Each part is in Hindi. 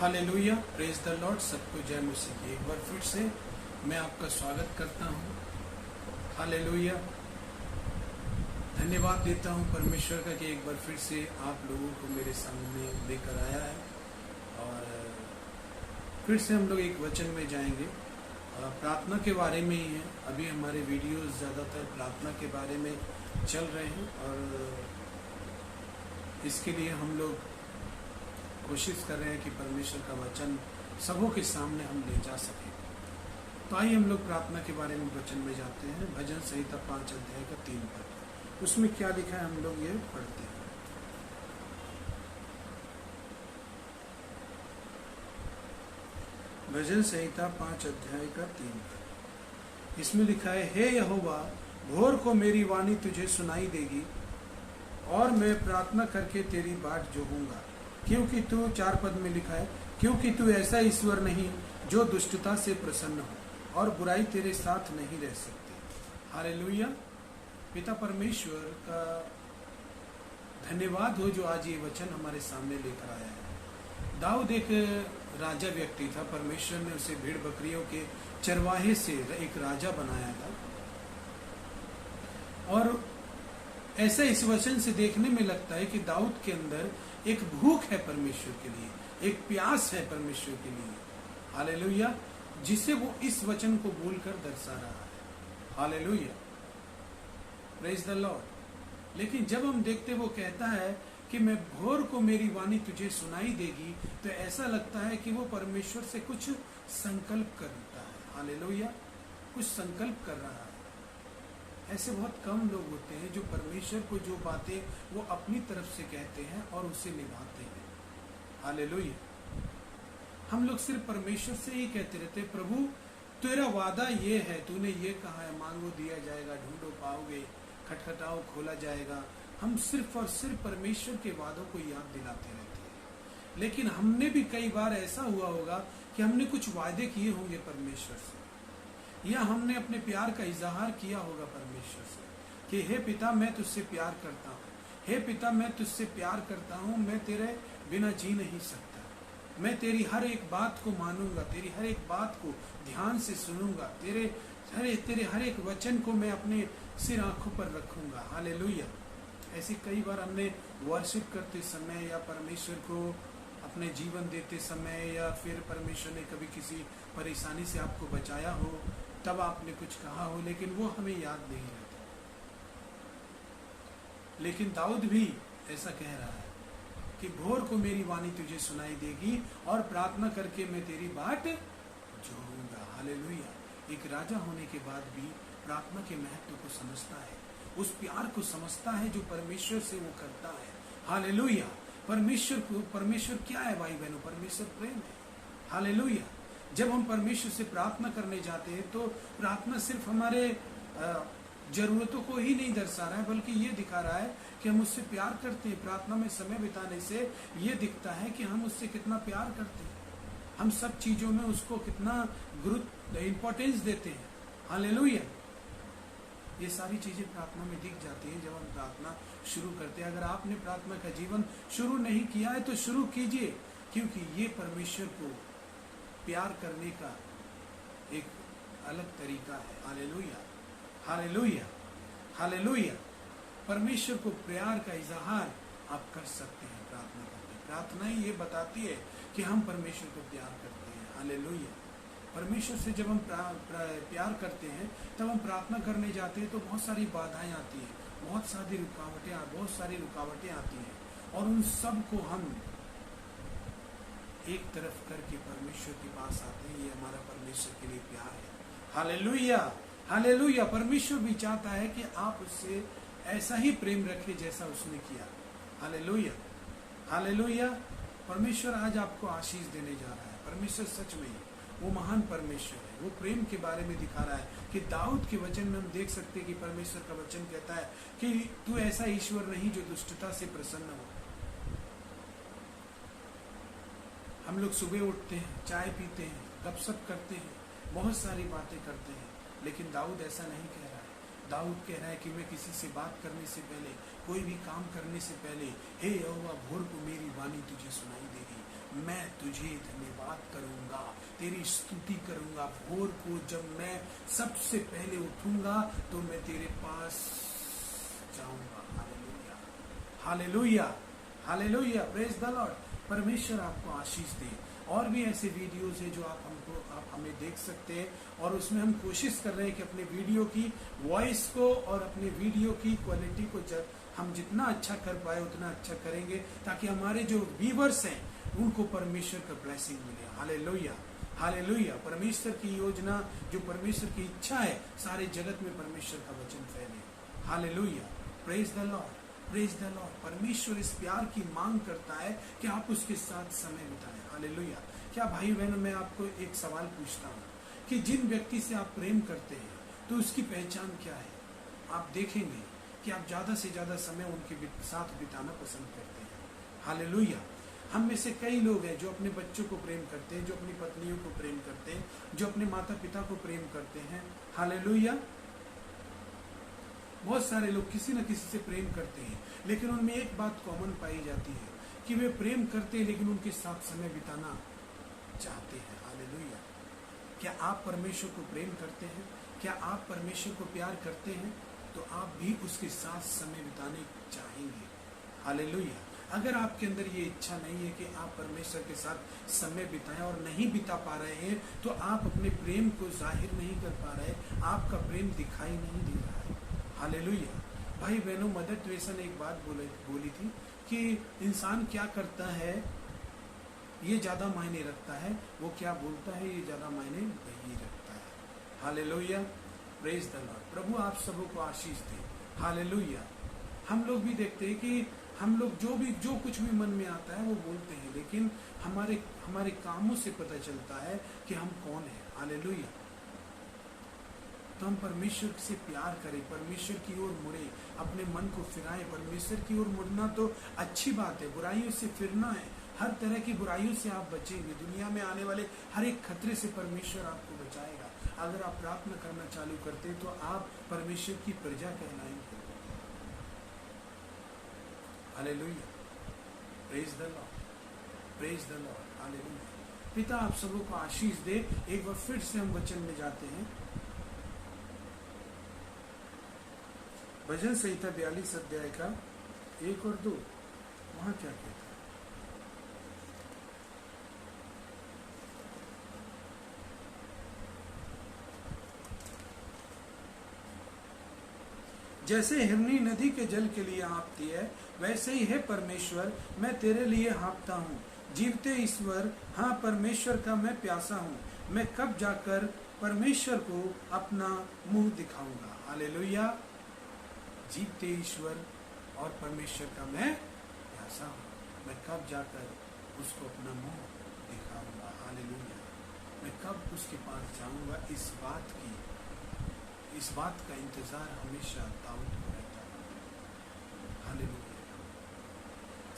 Hallelujah, praise the Lord. सबको जय मसीह की। एक बार फिर से मैं आपका स्वागत करता हूँ। हालेलुया, धन्यवाद देता हूँ परमेश्वर का कि एक बार फिर से आप लोगों को मेरे सामने लेकर आया है। और फिर से हम लोग एक वचन में जाएंगे। प्रार्थना के बारे में ही है। अभी हमारे वीडियोस ज़्यादातर प्रार्थना के बारे में चल रहे हैं और इसके लिए हम लोग कोशिश कर रहे हैं कि परमेश्वर का वचन सबों के सामने हम ले जा सकें। तो आइए हम लोग प्रार्थना के बारे में वचन में जाते हैं। भजन संहिता 5 अध्याय का 3 पद, उसमें क्या लिखा है हम लोग ये पढ़ते हैं। भजन संहिता 5 अध्याय का 3 पद, इसमें लिखा है, हे यहोवा, भोर को मेरी वाणी तुझे सुनाई देगी और मैं प्रार्थना करके तेरी बाट जोहूंगा। क्योंकि तू 4 पद में लिखा है, क्योंकि तू ऐसा ईश्वर नहीं जो दुष्टता से प्रसन्न हो और बुराई तेरे साथ नहीं रह सकती। हालेलुया, पिता परमेश्वर का धन्यवाद हो जो आज ये वचन हमारे सामने लेकर आया है। दाऊद एक राजा व्यक्ति था। परमेश्वर ने उसे भेड़ बकरियों के चरवाहे से एक राजा बनाया था। और ऐसा इस वचन से देखने में लगता है कि दाऊद के अंदर एक भूख है परमेश्वर के लिए, एक प्यास है परमेश्वर के लिए। हालेलुया, जिसे वो इस वचन को बोलकर दर्शा रहा है। Hallelujah, praise the Lord. लेकिन जब हम देखते वो कहता है कि मैं भोर को मेरी वाणी तुझे सुनाई देगी, तो ऐसा लगता है कि वो परमेश्वर से कुछ संकल्प करता है। हालेलुया, कुछ संकल्प कर रहा है। ऐसे बहुत कम लोग होते हैं जो परमेश्वर को जो बातें वो अपनी तरफ से कहते हैं और उसे निभाते हैं। हालेलुया, हम लोग सिर्फ परमेश्वर से ही कहते रहते हैं, प्रभु तेरा वादा ये है, तूने ये कहा है, मांगो दिया जाएगा, ढूंढो पाओगे, खटखटाओ खोला जाएगा। हम सिर्फ और सिर्फ परमेश्वर के वादों को याद दिलाते रहते हैं। लेकिन हमने भी कई बार ऐसा हुआ होगा कि हमने कुछ वादे किए होंगे परमेश्वर से, या हमने अपने प्यार का इजहार किया होगा परमेश्वर से कि हे पिता, मैं तुझसे प्यार करता हूँ, हे पिता, मैं तुझसे प्यार करता हूँ, मैं तेरे बिना जी नहीं सकता, मैं तेरी हर एक बात को मानूंगा, तेरी हर एक बात को ध्यान से सुनूंगा, तेरे हर एक वचन को मैं अपने सिर आंखों पर रखूंगा। हालेलुया, ऐसी कई बार हमने वर्शिप करते समय या परमेश्वर को अपने जीवन देते समय, या फिर परमेश्वर ने कभी किसी परेशानी से आपको बचाया हो, तब आपने कुछ कहा हो, लेकिन वो हमें याद नहीं रहता। लेकिन दाऊद भी ऐसा कह रहा है कि भोर को मेरी वाणी तुझे सुनाई देगी और प्रार्थना करके मैं तेरी बाट जोहूंगा। हालेलुया, एक राजा होने के बाद भी प्रार्थना के महत्व को समझता है, उस प्यार को समझता है जो परमेश्वर से वो करता है। हालेलुया, परमेश्वर क्या है भाई बहनों? परमेश्वर प्रेम है। हालेलुया, जब हम परमेश्वर से प्रार्थना करने जाते हैं तो प्रार्थना सिर्फ हमारे जरूरतों को ही नहीं दर्शा रहा है, बल्कि ये दिखा रहा है कि हम उससे प्यार करते हैं। प्रार्थना में समय बिताने से ये दिखता है कि हम उससे कितना प्यार करते हैं, हम सब चीजों में उसको कितना गुरुत्व इंपॉर्टेंस देते हैं। हालेलुया, ये सारी चीजें प्रार्थना में दिख जाती है जब हम प्रार्थना शुरू करते हैं। अगर आपने प्रार्थना का जीवन शुरू नहीं किया है तो शुरू कीजिए, क्योंकि ये परमेश्वर को प्यार करने का एक अलग तरीका है। हालेलुया, हालेलुया, हालेलुया, परमेश्वर को प्यार का इजहार आप कर सकते हैं प्रार्थना करके। प्रार्थना ही ये बताती है कि हम परमेश्वर को प्यार करते हैं। हालेलुया, परमेश्वर से जब हम प्यार करते हैं तब हम प्रार्थना करने जाते हैं तो बहुत सारी बाधाएं आती हैं, बहुत सारी रुकावटें आती हैं, और उन सब को हम एक तरफ करके परमेश्वर के पास आते हैं। ये हमारा परमेश्वर के लिए प्यार है। हालेलुया, हालेलुया, परमेश्वर भी चाहता है कि आप उससे ऐसा ही प्रेम रखें जैसा उसने किया। हालेलुया, हालेलुया, परमेश्वर आज आपको आशीष देने जा रहा है। परमेश्वर सच में वो महान परमेश्वर है। वो प्रेम के बारे में दिखा रहा है कि दाऊद के वचन में हम देख सकते हैं कि परमेश्वर का वचन कहता है कि तू ऐसा ईश्वर नहीं जो दुष्टता से प्रसन्न हो। हम लोग सुबह उठते हैं, चाय पीते हैं, गपशप करते हैं, बहुत सारी बातें करते हैं, लेकिन दाऊद ऐसा नहीं कह रहा है। दाऊद कह रहा है कि मैं किसी से बात करने से पहले कोई भी काम करने से पहले, हे यहोवा, भोर को मेरी वाणी तुझे सुनाई देगी, मैं तुझे धन्यवाद करूंगा, तेरी स्तुति करूंगा। भोर को जब मैं सबसे पहले उठूंगा तो मैं तेरे पास जाऊंगा। Hallelujah, hallelujah, hallelujah, praise the Lord. परमेश्वर आपको आशीष दे। और भी ऐसे वीडियोस हैं जो आप हमें देख सकते हैं, और उसमें हम कोशिश कर रहे हैं कि अपने वीडियो की वॉइस को और अपने वीडियो की क्वालिटी को हम जितना अच्छा कर पाए उतना अच्छा करेंगे, ताकि हमारे जो व्यूअर्स हैं उनको परमेश्वर का ब्लेसिंग मिले। Hallelujah, hallelujah. परमेश्वर की योजना, जो परमेश्वर की इच्छा है, सारे जगत में परमेश्वर का वचन फैले। Hallelujah, praise the Lord, praise the Lord. परमेश्वर इस प्यार की मांग करता है कि आप उसके साथ समय बिताएं। हालेलुया। क्या भाई बहनों, मैं आपको एक सवाल पूछता हूँ कि जिन व्यक्ति से आप प्रेम करते हैं तो उसकी पहचान क्या है? आप देखेंगे कि आप ज्यादा से ज्यादा समय उनके साथ बिताना पसंद करते हैं। हालेलुया। हम में से कई लोग हैं जो अपने बच्चों को प्रेम करते हैं, जो अपनी पत्नियों को प्रेम करते हैं, जो अपने माता पिता को प्रेम करते हैं। हालेलुया। बहुत सारे लोग किसी न किसी से प्रेम करते हैं, लेकिन उनमें एक बात कॉमन पाई जाती है कि वे प्रेम करते हैं लेकिन उनके साथ समय बिताना चाहते हैं। हालेलुया। क्या आप परमेश्वर को प्रेम करते हैं? क्या आप परमेश्वर को प्यार करते हैं? तो आप भी उसके साथ समय बिताने चाहेंगे। हालेलुया। अगर आपके अंदर ये इच्छा नहीं है कि आप परमेश्वर के साथ समय बिताएं और नहीं बिता पा रहे हैं, तो आप अपने प्रेम को जाहिर नहीं कर पा रहे, आपका प्रेम दिखाई नहीं दे रहा है। हालेलुया। भाई बहनों, मदर टेरेसा ने एक बात बोली थी कि इंसान क्या करता है ये ज्यादा मायने रखता है, वो क्या बोलता है ये ज्यादा मायने नहीं रखता है। Hallelujah, praise the Lord. प्रभु आप सबों को आशीष दे। हालेलुया। हम लोग भी देखते हैं कि हम लोग जो कुछ भी मन में आता है वो बोलते हैं, लेकिन हमारे कामों से पता चलता है कि हम कौन है। हालेलुया। तो हम परमेश्वर से प्यार करें, परमेश्वर की ओर मुड़े, अपने मन को फिराएं। परमेश्वर की ओर मुड़ना तो अच्छी बात है, बुराइयों से फिरना है। हर तरह की बुराइयों से आप बचेंगे। दुनिया में आने वाले हर एक खतरे से परमेश्वर आपको बचाएगा। अगर आप प्रार्थना करना चालू करते हैं तो आप परमेश्वर की प्रजा कहलाएंगे। Hallelujah, praise the Lord, praise the Lord. Hallelujah. पिता आप सबों को आशीष दे। एक बार फिर से हम वचन में जाते हैं। भजन संहिता 42 अध्याय का 1 और 2। वहां क्या कहता है? जैसे हिरनी नदी के जल के लिए हाँफती है, वैसे ही है परमेश्वर, मैं तेरे लिए हाँफता हूँ। जीवते ईश्वर, हाँ परमेश्वर का मैं प्यासा हूँ। मैं कब जाकर परमेश्वर को अपना मुंह दिखाऊंगा। हालेलुया। जीवते ईश्वर और परमेश्वर का मैं प्यासा हूँ, मैं कब जाकर उसको अपना मुंह दिखाऊंगा। हालेलुया। मैं कब उसके पास जाऊंगा, इस बात का इंतजार हमेशा दाऊद को रहता है। हालेलुया।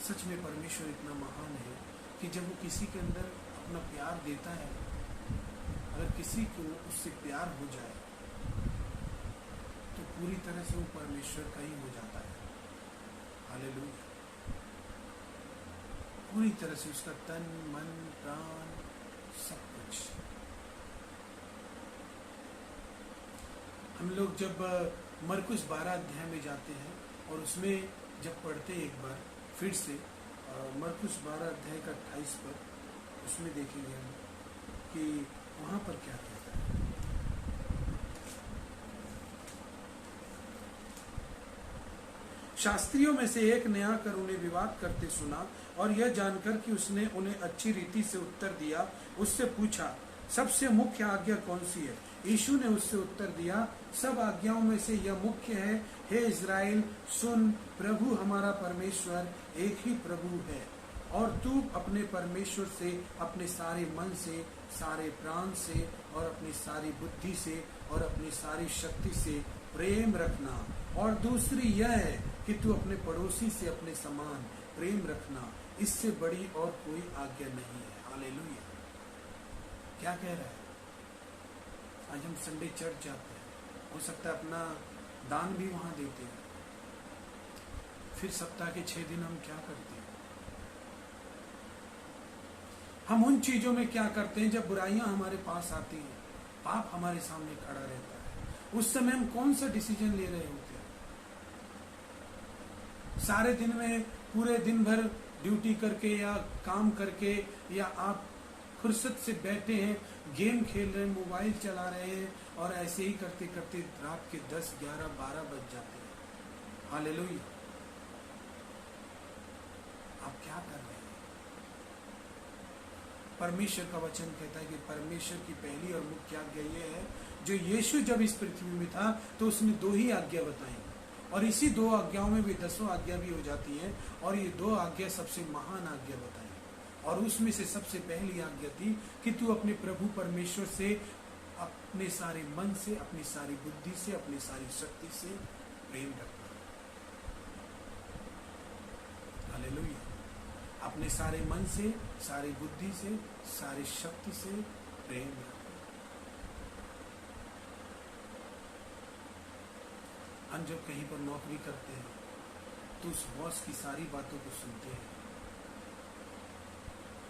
सच में परमेश्वर इतना महान है कि जब वो किसी के अंदर अपना प्यार देता है, अगर किसी को उससे प्यार हो जाए तो पूरी तरह से वो परमेश्वर का ही हो जाता है। हालेलुया। पूरी तरह से उसका तन, मन, प्राण, सब कुछ। हम लोग जब मरकुस 12 अध्याय में जाते हैं और उसमें जब पढ़ते हैं एक बार फिर से, मरकुस 12 अध्याय का 28 पर, उसमें देखेंगे हम कि वहां पर क्या कहता है। शास्त्रियों में से एक ने आकर उन्हें विवाद करते सुना, और यह जानकर कि उसने उन्हें अच्छी रीति से उत्तर दिया, उससे पूछा, सबसे मुख्य आज्ञा कौन सी है? यीशु ने उससे उत्तर दिया, सब आज्ञाओं में से यह मुख्य है, हे इज़राइल सुन, प्रभु हमारा परमेश्वर एक ही प्रभु है, और तू अपने परमेश्वर से अपने सारे मन से, सारे प्राण से और अपनी सारी बुद्धि से और अपनी सारी शक्ति से प्रेम रखना। और दूसरी यह है कि तू अपने पड़ोसी से अपने समान प्रेम रखना। इससे बड़ी और कोई आज्ञा नहीं है। हालेलुया। क्या कह रहा है? आज हम संडे चर्च जाते हैं, हो सकता है अपना दान भी वहां देते हैं, फिर सप्ताह के 6 दिन हम क्या करते हैं? हम उन चीजों में क्या करते हैं जब बुराइयां हमारे पास आती हैं, पाप हमारे सामने खड़ा रहता है, उस समय हम कौन सा डिसीजन ले रहे होते हैं? सारे दिन में पूरे दिन भर ड्यूटी करके या काम करके, या आप फुर्सत से बैठे हैं, गेम खेल रहे हैं, मोबाइल चला रहे हैं, और ऐसे ही करते करते रात के 10, 11, 12 बज जाते हैं। हालेलुया। आप क्या कर रहे हैं? परमेश्वर का वचन कहता है कि परमेश्वर की पहली और मुख्य आज्ञा यह है, जो यीशु जब इस पृथ्वी में था तो उसने 2 ही आज्ञा बताई, और इसी 2 आज्ञाओं में भी 10वां आज्ञा भी हो जाती है, और ये 2 आज्ञा सबसे महान आज्ञा बताई। और उसमें से सबसे पहली आज्ञा थी कि तू अपने प्रभु परमेश्वर से अपने सारे मन से, अपनी सारी बुद्धि से, अपनी सारी शक्ति से प्रेम रखना। हालेलुया। अपने सारे मन से, सारी बुद्धि से, सारी शक्ति से प्रेम रखना। हम जब कहीं पर नौकरी करते हैं तो उस बॉस की सारी बातों को सुनते हैं,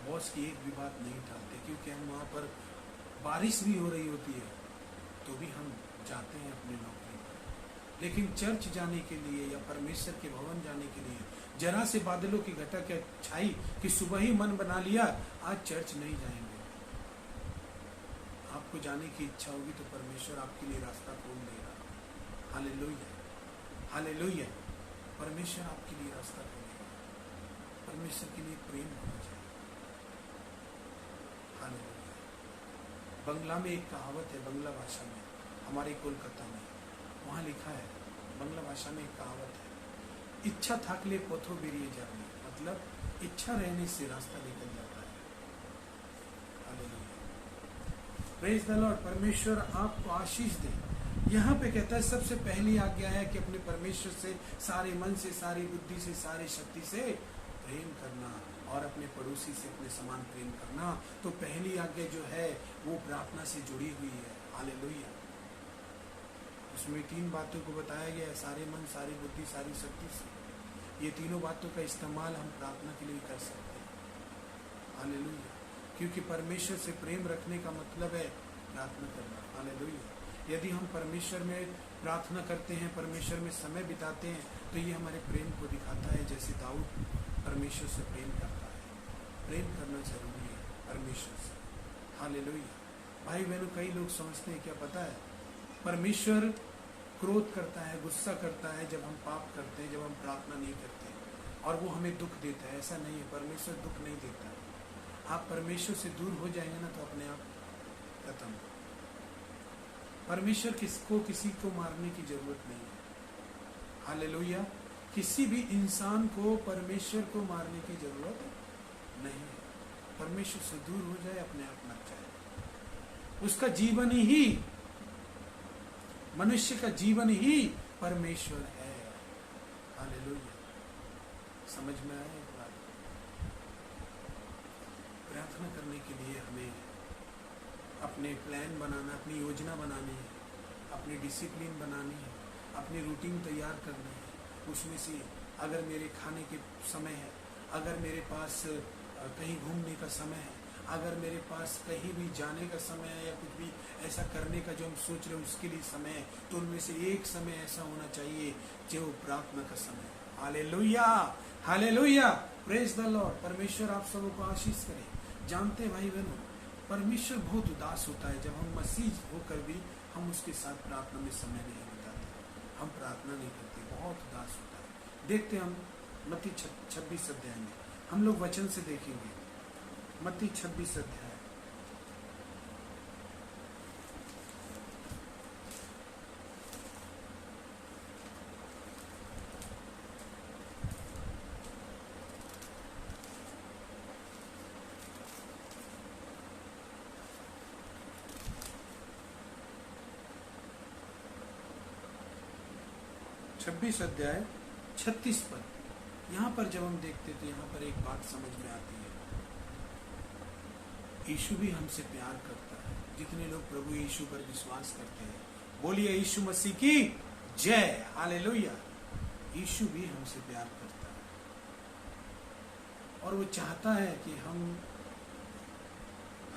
बॉस की एक भी बात नहीं टालते, क्योंकि हम वहां पर बारिश भी हो रही होती है तो भी हम जाते हैं अपनी नौकरी पर। लेकिन चर्च जाने के लिए या परमेश्वर के भवन जाने के लिए जरा से बादलों की घटा के छाई कि सुबह ही मन बना लिया आज चर्च नहीं जाएंगे। आपको जाने की इच्छा होगी तो परमेश्वर आपके लिए रास्ता खोल देगा। Hallelujah, hallelujah. परमेश्वर आपके लिए रास्ता खोलेगा। परमेश्वर के लिए प्रेम होना चाहिए। हालेलुया। बंगला में एक कहावत है, बंगला भाषा में, हमारे कोलकाता में, वहाँ लिखा है, बंगला भाषा में एक कहावत है, इच्छा थाकले पोथो बेरिए जाने, मतलब इच्छा रहने से रास्ता निकल जाता है। हालेलुया। Praise the Lord. परमेश्वर आपको आशीष दे। यहाँ पे कहता है सबसे पहली आज्ञा है कि अपने परमेश्वर से सारे मन से, सारी बुद्धि से, सारी शक्ति से प्रेम करना, और अपने पड़ोसी से अपने समान प्रेम करना। तो पहली आज्ञा जो है वो प्रार्थना से जुड़ी हुई है। हालेलुया। उसमें 3 बातों को बताया गया है, सारे मन, सारी बुद्धि, सारी शक्ति से। ये तीनों बातों का इस्तेमाल हम प्रार्थना के लिए कर सकते हैं। हालेलुया। क्योंकि परमेश्वर से प्रेम रखने का मतलब है प्रार्थना करना। हालेलुया। यदि हम परमेश्वर में प्रार्थना करते हैं, परमेश्वर में समय बिताते हैं, तो ये हमारे प्रेम को दिखाता है। जैसे दाऊद परमेश्वर से प्रेम करता है। प्रेम करना जरूरी है परमेश्वर से। हालेलुया। भाई बहनों, कई लोग समझते हैं, क्या पता है, परमेश्वर क्रोध करता है, गुस्सा करता है जब हम पाप करते हैं, जब हम प्रार्थना नहीं करते, और वो हमें दुख देता है। ऐसा नहीं है, परमेश्वर दुख नहीं देता है। आप परमेश्वर से दूर हो जाएंगे ना तो अपने आप खत्म। परमेश्वर किसको किसी को मारने की जरूरत नहीं है। हालेलुया। किसी भी इंसान को परमेश्वर को मारने की जरूरत नहीं है। परमेश्वर से दूर हो जाए, अपने आप मर जाए। उसका जीवन ही, मनुष्य का जीवन ही परमेश्वर है। हालेलुया। समझ में आया एक बात? प्रार्थना करने के लिए हमें अपने प्लान बनाना, अपनी योजना बनानी है, अपनी डिसिप्लिन बनानी है, अपनी रूटीन तैयार करनी है। उसमें से अगर मेरे खाने के समय है, अगर मेरे पास कहीं घूमने का समय है, अगर मेरे पास कहीं भी जाने का समय है, या कुछ भी ऐसा करने का जो हम सोच रहे हैं उसके लिए समय है, तो उनमें से एक समय ऐसा होना चाहिए जो प्रार्थना का समय है। Hallelujah, hallelujah. Praise the Lord. परमेश्वर आप सबों को आशीष करे। जानते हैं भाई बहनों, परमेश्वर बहुत उदास होता है जब हम मसीह होकर भी हम उसके साथ प्रार्थना में समय नहीं बिताते, हम प्रार्थना नहीं करते, बहुत उदास होता है। देखते हम मत्ती 26 अध्याय में, हम लोग वचन से देखेंगे। मत्ती 26 अध्याय, छब्बीस अध्याय 36 पद। यहाँ पर जब हम देखते तो यहाँ पर एक बात समझ में आती है, यीशु भी हमसे प्यार करता है। जितने लोग प्रभु यीशु पर विश्वास करते हैं, बोलिए यीशु मसीह की जय। हालेलुया। यीशु भी हमसे प्यार करता है और वो चाहता है कि हम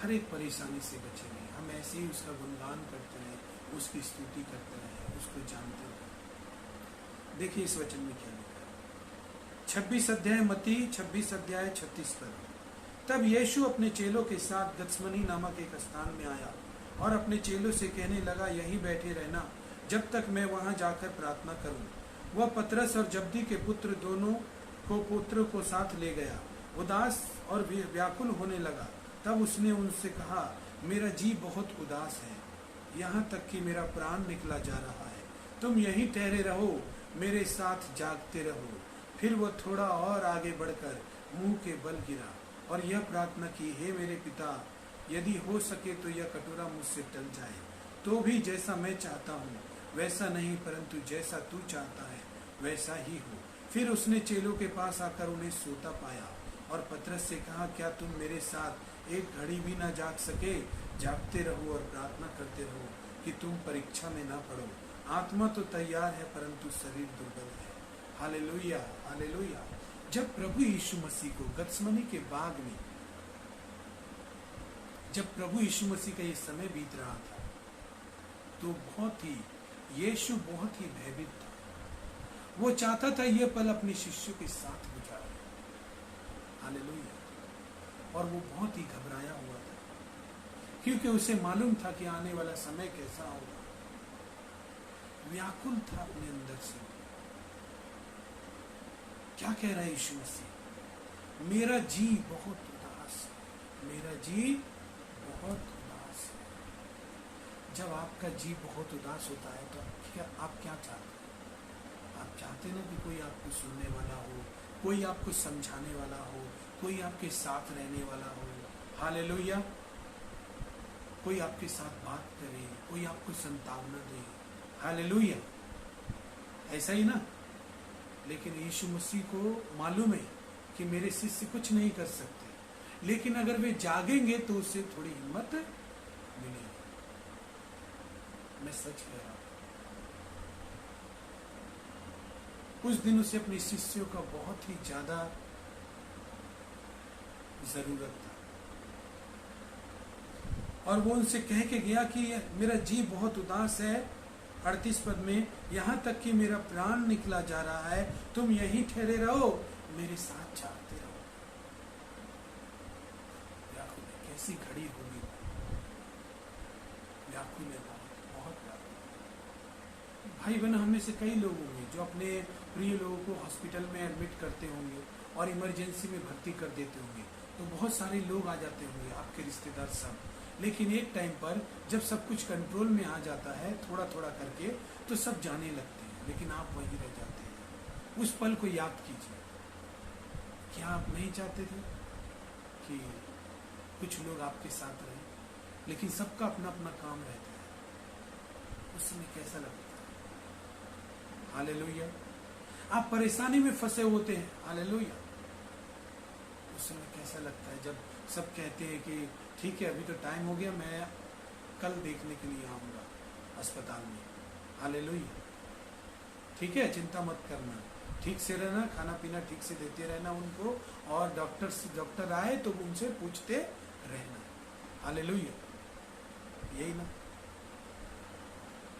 हर एक परेशानी से बचे रहें, हम ऐसे ही उसका गुणगान करते रहें, उसकी स्तुति करते रहें, उसको जानते रहें। देखिए इस वचन में क्या लिखा है, 26 अध्याय मत्ती 26 अध्याय 36 पद। तब यीशु अपने चेलों के साथ गत्समनी नामक एक स्थान में आया और अपने चेलों से कहने लगा, यहीं बैठे रहना जब तक मैं वहां जाकर प्रार्थना करूं। वह पतरस और जब्दी के पुत्र दोनों को साथ ले गया। उदास और व्याकुल होने लगा। तब उसने उनसे कहा, मेरा जी बहुत उदास है, यहाँ तक कि मेरा प्राण निकला जा रहा है। तुम यहीं ठहरे रहो, मेरे साथ जागते रहो। फिर वह थोड़ा और आगे बढ़कर मुंह के बल गिरा और यह प्रार्थना की, हे मेरे पिता, यदि हो सके तो यह कटोरा मुझसे टल जाए, तो भी जैसा मैं चाहता हूँ वैसा नहीं, परंतु जैसा तू चाहता है वैसा ही हो। फिर उसने चेलों के पास आकर उन्हें सोता पाया और पतरस से कहा, क्या तुम मेरे साथ एक घड़ी भी ना जाग सके? जागते रहो और प्रार्थना करते रहो कि तुम परीक्षा में ना पड़ो। आत्मा तो तैयार है परंतु शरीर दुर्बल है। Hallelujah, hallelujah. जब प्रभु यीशु मसीह को गत्समनी के बाग में, जब प्रभु यीशु मसीह का ये समय बीत रहा था, तो यीशु बहुत ही भयभीत था। वो चाहता था ये पल अपने शिष्यों के साथ गुजारे। हालेलुया। और वो बहुत ही घबराया हुआ था, क्योंकि उसे मालूम था कि आने वाला समय कैसा होगा। व्याकुल था अपने अंदर से। क्या कह रहा है यीशु मसीह? मेरा जी बहुत उदास है, मेरा जी बहुत उदास है। जब आपका जी बहुत उदास होता है तो आप क्या चाहते हैं? आप चाहते ना कि कोई आपको सुनने वाला हो, कोई आपको समझाने वाला हो, कोई आपके साथ रहने वाला हो। हालेलुया। कोई आपके साथ बात करे, कोई आपको संतावना दे। हालेलुया। ऐसा ही ना। लेकिन यीशु मसीह को मालूम है कि मेरे शिष्य कुछ नहीं कर सकते, लेकिन अगर वे जागेंगे तो उससे थोड़ी हिम्मत मिलेगी। मैं सच कह रहा हूं। उस दिन उसे अपने शिष्यों का बहुत ही ज्यादा जरूरत था और वो उनसे कह के गया कि मेरा जी बहुत उदास है। 38 पद में, यहाँ तक कि मेरा प्राण निकला जा रहा है, तुम यहीं ठहरे रहो, मेरे साथ जागते रहो। व्याकुल है, कैसी घड़ी होगी। व्याकुल है, बहुत व्याकुल। भाई बहन, हमें से कई लोग होंगे जो अपने प्रिय लोगों को हॉस्पिटल में एडमिट करते होंगे और इमरजेंसी में भर्ती कर देते होंगे, तो बहुत सारे लोग आ जाते होंगे, आपके रिश्तेदार सब। लेकिन एक टाइम पर जब सब कुछ कंट्रोल में आ जाता है, थोड़ा थोड़ा करके, तो सब जाने लगते हैं, लेकिन आप वहीं रह जाते हैं। उस पल को याद कीजिए। क्या आप नहीं चाहते थे कि कुछ लोग आपके साथ रहे? लेकिन सबका अपना अपना काम रहता है। उस समय कैसा लगता है? हालेलुया। आप परेशानी में फंसे होते हैं। हालेलुया। उस समय कैसा लगता है जब सब कहते हैं कि ठीक है, अभी तो टाइम हो गया, मैं कल देखने के लिए आऊंगा अस्पताल में। हालेलुया। ठीक है, चिंता मत करना, ठीक से रहना, खाना पीना ठीक से देते रहना उनको, और डॉक्टर आए तो उनसे पूछते रहना। हालेलुया। यही ना।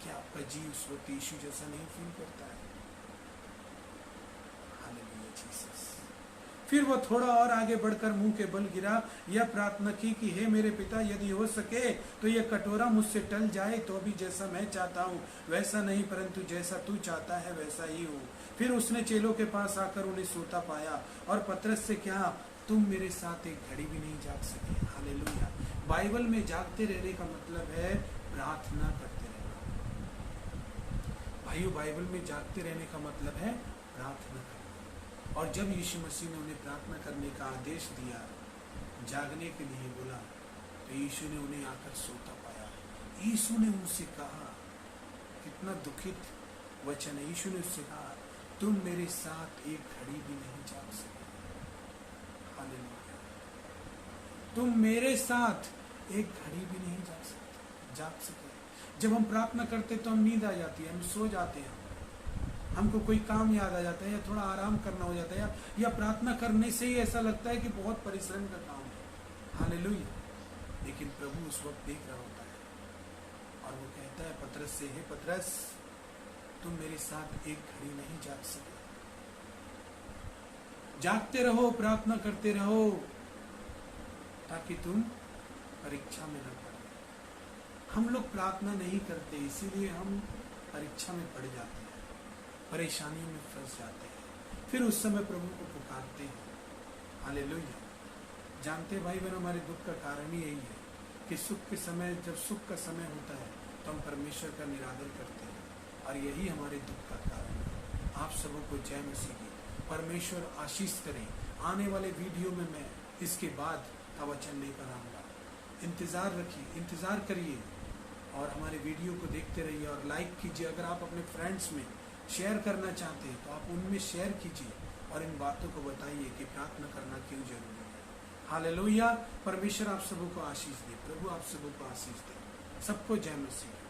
क्या आपका जी उस वक्त यीशु जैसा नहीं फील करता है? Hallelujah Jesus. फिर वह थोड़ा और आगे बढ़कर मुंह के बल गिरा, यह प्रार्थना की कि हे मेरे पिता, यदि हो सके तो यह कटोरा मुझसे टल जाए, तो भी जैसा मैं चाहता हूँ वैसा नहीं, परंतु जैसा तू चाहता है वैसा ही हो। फिर उसने चेलों के पास आकर उन्हें सोता पाया और पतरस से कहा, तुम मेरे साथ एक घड़ी भी नहीं जाग सके। हालेलुया। बाइबल में जागते रहने का मतलब है प्रार्थना करते रहना। भाइयों, बाइबल में जागते रहने का मतलब है प्रार्थना करना। और जब यीशु मसीह ने उन्हें प्रार्थना करने का आदेश दिया, जागने के लिए बोला, तो यीशु ने उन्हें आकर सोता पाया। यीशु ने उनसे कहा, कितना दुखित वचन है। यीशु ने उससे कहा, तुम मेरे साथ एक घड़ी भी नहीं जाग सके। हालेलुया। तुम मेरे साथ एक घड़ी भी नहीं जाग सके। जब हम प्रार्थना करते तो हम नींद आ जाती है, हम सो जाते हैं। हमको कोई काम याद आ जाता है या थोड़ा आराम करना हो जाता है या प्रार्थना करने से ही ऐसा लगता है कि बहुत परिश्रम का काम है। हालेलुया। लेकिन प्रभु उस वक्त देख रहा होता है और वो कहता है पतरस से, हे पतरस, तुम मेरे साथ एक घड़ी नहीं जाग सके। जागते रहो, प्रार्थना करते रहो, ताकि तुम परीक्षा में न पड़ो। हम लोग प्रार्थना नहीं करते, इसीलिए हम परीक्षा में पड़ जाते हैं, परेशानी में फंस जाते हैं, फिर उस समय प्रभु को पुकारते हैं। हालेलुया। जानते भाई बहन, हमारे दुख का कारण ही यही है कि सुख के समय, जब सुख का समय होता है तो हम परमेश्वर का निरादर करते हैं, और यही हमारे दुख का कारण है। आप सबों को जय मसीह की। परमेश्वर आशीष करें। आने वाले वीडियो में मैं इसके बाद का वचन लेकर आऊंगा। इंतजार रखिए, इंतजार करिए और हमारे वीडियो को देखते रहिए और लाइक कीजिए। अगर आप अपने फ्रेंड्स में शेयर करना चाहते हैं तो आप उनमें शेयर कीजिए और इन बातों को बताइए कि प्रार्थना करना क्यों जरूरी है। हालेलुया। परमेश्वर आप सबों को आशीष दे, प्रभु आप सबों को आशीष दे। सबको जय मसीह।